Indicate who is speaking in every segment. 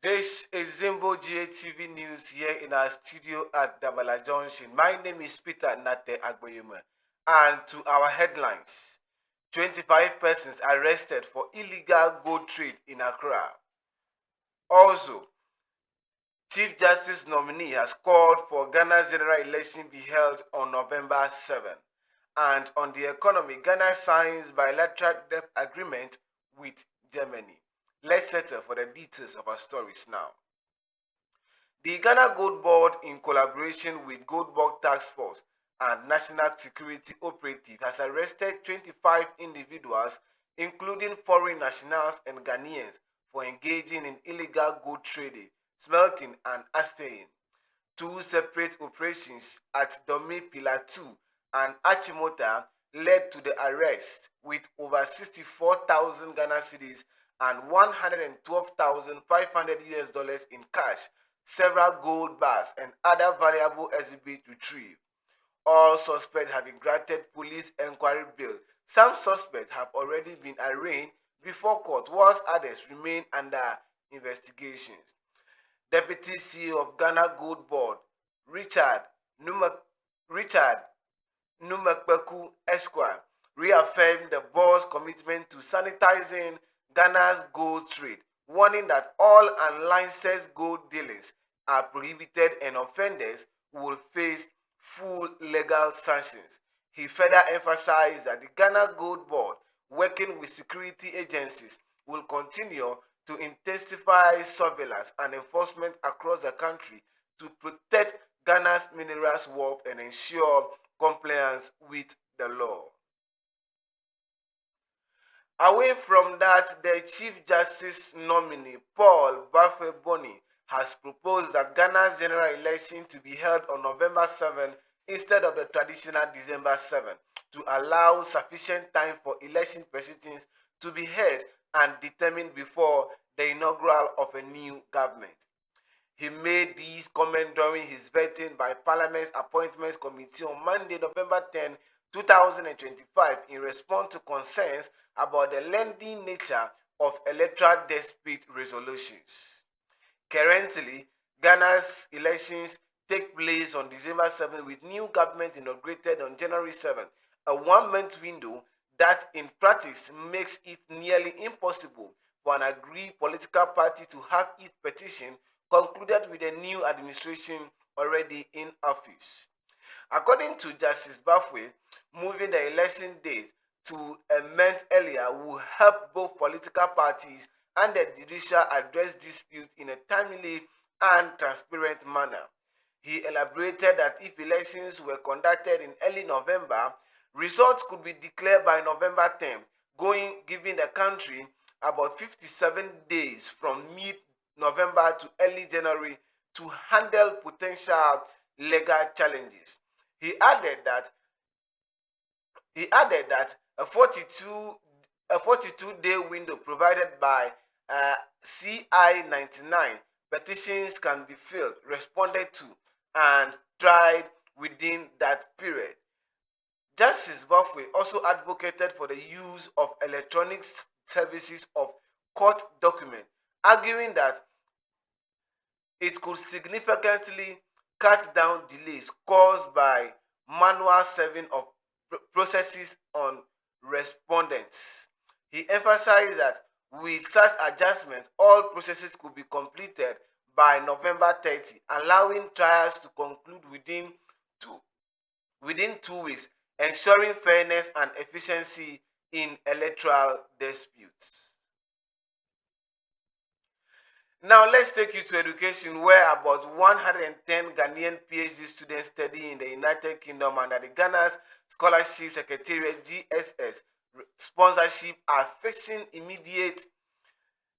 Speaker 1: This is Zimbo Tv News here in our studio at Dabala Junction. My name is Peter Nate Agboyume. And to our headlines, 25 persons arrested for illegal gold trade in Accra. Also, Chief Justice nominee has called for Ghana's general election be held on November 7. And on the economy, Ghana signs bilateral debt agreement with Germany. Let's settle for the details of our stories now. The Ghana Gold Board, in collaboration with Gold Board Task Force and National Security Operative, has arrested 25 individuals, including foreign nationals and Ghanaians, for engaging in illegal gold trading, smelting, and assaying. Two separate operations at Dome Pillar 2 and Achimota led to the arrest, with over 64,000 Ghana cedis and 112,500 US dollars in cash, several gold bars, and other valuable exhibits retrieved. All suspects have been granted police inquiry bail. Some suspects have already been arraigned before court, whilst others remain under investigations. Deputy CEO of Ghana Gold Board, Richard Numekpeku Esquire, reaffirmed the board's commitment to sanitizing Ghana's gold trade, warning that all unlicensed gold dealings are prohibited and offenders will face full legal sanctions. He further emphasized that the Ghana Gold Board, working with security agencies, will continue to intensify surveillance and enforcement across the country to protect Ghana's minerals wealth and ensure compliance with the law. Away from that, the Chief Justice nominee, Paul Baffoe-Bonnie, has proposed that Ghana's general election to be held on November 7 instead of the traditional December 7 to allow sufficient time for election proceedings to be held and determined before the inaugural of a new government. He made these comments during his vetting by Parliament's Appointments Committee on Monday, November 10, 2025, in response to concerns about the lengthy nature of electoral dispute resolutions. Currently, Ghana's elections take place on December 7 with new government inaugurated on January 7, a one-month window that in practice makes it nearly impossible for an agreed political party to have its petition concluded with a new administration already in office. According to Justice Baffoe, moving the election date to a month earlier will help both political parties and the judicial address disputes in a timely and transparent manner. He elaborated that if elections were conducted in early November, results could be declared by November 10, giving the country about 57 days from mid-November to early January to handle potential legal challenges. He added that a 42-day window provided by CI-99 petitions can be filled, responded to, and tried within that period. Justice Baffoe also advocated for the use of electronic services of court documents, arguing that it could significantly cut down delays caused by manual serving of processes on respondents. He emphasized that with such adjustments, all processes could be completed by November 30, allowing trials to conclude within 2 weeks, ensuring fairness and efficiency in electoral disputes. Now let's take you to education, where about 110 Ghanaian PhD students studying in the United Kingdom under the Ghana's Scholarship Secretariat GSS sponsorship are facing immediate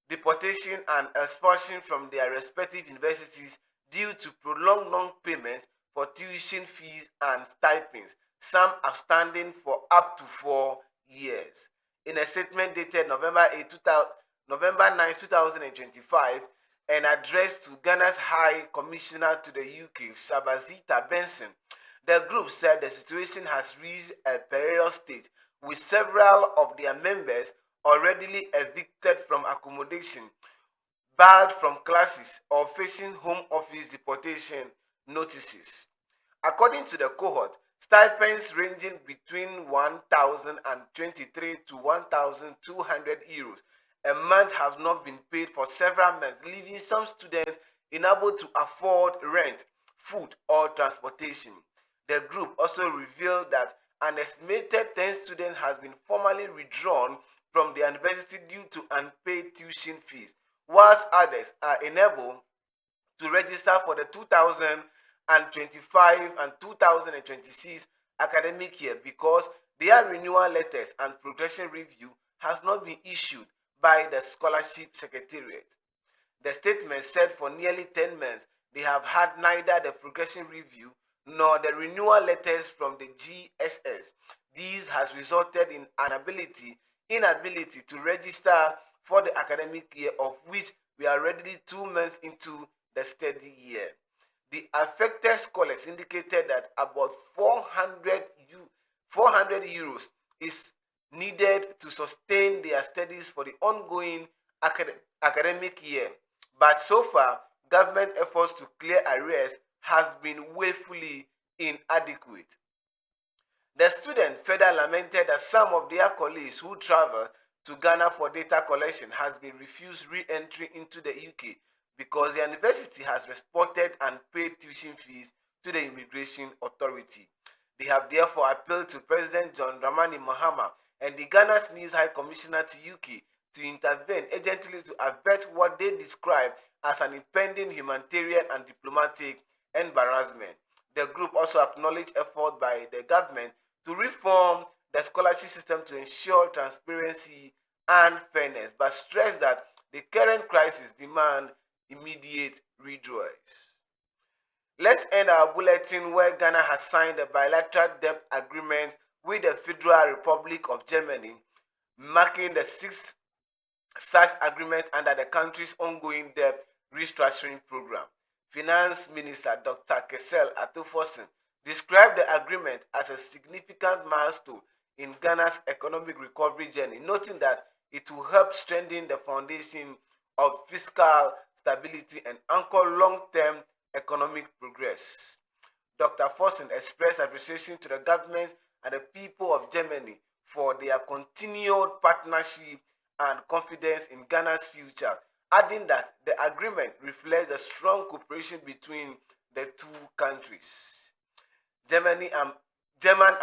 Speaker 1: deportation and expulsion from their respective universities due to prolonged non-payment for tuition fees and stipends, some outstanding for up to 4 years. In a statement dated November 9, 2025, and addressed to Ghana's High Commissioner to the UK, Shabazita Benson, the group said the situation has reached a perilous state, with several of their members already evicted from accommodation barred from classes, or facing home office deportation notices. According to the cohort, stipends ranging between 1,023 to 1,200 euros a month have not been paid for several months, leaving some students unable to afford rent, food, or transportation. The group also revealed that an estimated 10 students has been formally withdrawn from the university due to unpaid tuition fees, whilst others are unable to register for the 2025 and 2026 academic year because their renewal letters and progression review has not been issued by the scholarship secretariat. The statement said for nearly 10 months they have had neither the progression review nor the renewal letters from the GSS. This has resulted in inability to register for the academic year, of which we are already 2 months into the study year. The affected scholars indicated that about 400 euros is needed to sustain their studies for the ongoing academic year. But so far, government efforts to clear arrears has been woefully inadequate. The students further lamented that some of their colleagues who traveled to Ghana for data collection has been refused re-entry into the UK because the university has responded and paid tuition fees to the immigration authority. They have therefore appealed to President John Dramani Mahama and the Ghana's News High Commissioner to UK to intervene urgently to avert what they describe as an impending humanitarian and diplomatic embarrassment. The group also acknowledged effort by the government to reform the scholarship system to ensure transparency and fairness, but stressed that the current crisis demands immediate redress. Let's end our bulletin where Ghana has signed a bilateral debt agreement with the Federal Republic of Germany, marking the sixth such agreement under the country's ongoing debt restructuring program. Finance Minister Dr. Kessel Atofosin described the agreement as a significant milestone in Ghana's economic recovery journey, noting that it will help strengthen the foundation of fiscal stability and anchor long-term economic progress. Dr. Fossen expressed appreciation to the government and the people of Germany for their continued partnership and confidence in Ghana's future, adding that the agreement reflects the strong cooperation between the two countries. German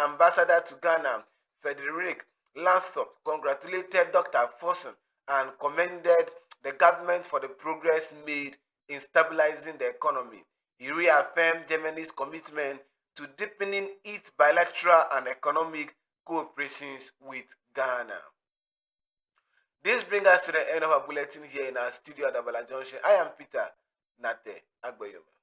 Speaker 1: ambassador to Ghana, Frederick Lansdorf, congratulated Dr. Fossen and commended the government for the progress made in stabilizing the economy. He reaffirmed Germany's commitment to deepening its bilateral and economic cooperations with Ghana. This brings us to the end of our bulletin here in our studio at Double Junction. I am Peter Nate Agboyoma.